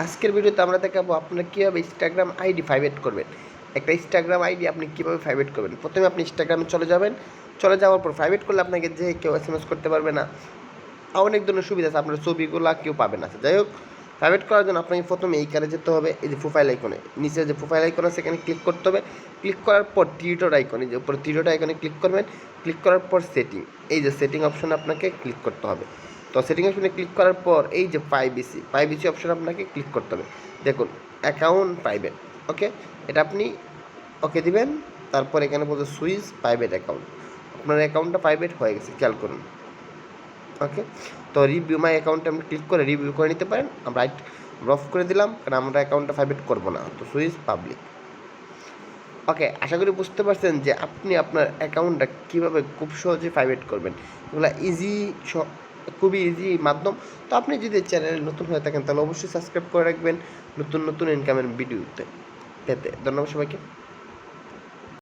আজকের ভিডিওতে আমরা দেখাবো আপনারা কীভাবে ইনস্টাগ্রাম আইডি প্রাইভেট করবেন। একটা ইনস্টাগ্রাম আইডি আপনি কীভাবে প্রাইভেট করবেন। প্রথমে আপনি ইনস্টাগ্রামে চলে যাবেন, চলে যাওয়ার পর প্রাইভেট করলে আপনাকে যে কেউ SMS করতে পারবে না, অনেক ধরনের সুবিধা আছে, আপনার ছবিগুলো কেউ পাবে না। যাই হোক, প্রাইভেট করার জন্য আপনাকে প্রথমে এই কারে যেতে হবে, এই যে প্রোফাইল আইকনে, নিচে যে প্রোফাইল আইকন আছে সেখানে ক্লিক করতে হবে। ক্লিক করার পর টিউটর আইকনে, যে উপরে টিউটর আইকনে ক্লিক করবেন। ক্লিক করার পর সেটিং, এই যে সেটিং অপশনে আপনাকে ক্লিক করতে হবে। তো সেটিং অপশনে ক্লিক করার পর এই যে প্রাইভেসি অপশন আপনাকে ক্লিক করতে হবে। দেখুন অ্যাকাউন্ট প্রাইভেট, ওকে, এটা আপনি ওকে দিবেন। তারপর এখানে বলতে সুইচ প্রাইভেট অ্যাকাউন্ট, আপনার অ্যাকাউন্টটা প্রাইভেট হয়ে গেছে, খেয়াল করুন। ওকে, তো রিভিউ মাই অ্যাকাউন্টে আপনি ক্লিক করে রিভিউ করে নিতে পারেন। আমরা অফ করে দিলাম, কারণ আমরা অ্যাকাউন্টটা প্রাইভেট করবো না। তো সুইচ পাবলিক। ওকে, আশা করি বুঝতে পারছেন যে আপনি আপনার অ্যাকাউন্টটা কীভাবে খুব সহজে প্রাইভেট করবেন। এগুলো খুবই ইজি মাধ্যম। তো আপনি যদি চ্যানেলে নতুন হয়ে থাকেন তাহলে অবশ্যই সাবস্ক্রাইব করে রাখবেন নতুন নতুন ইনকামের ভিডিওতে পেতে। ধন্যবাদ সবাইকে।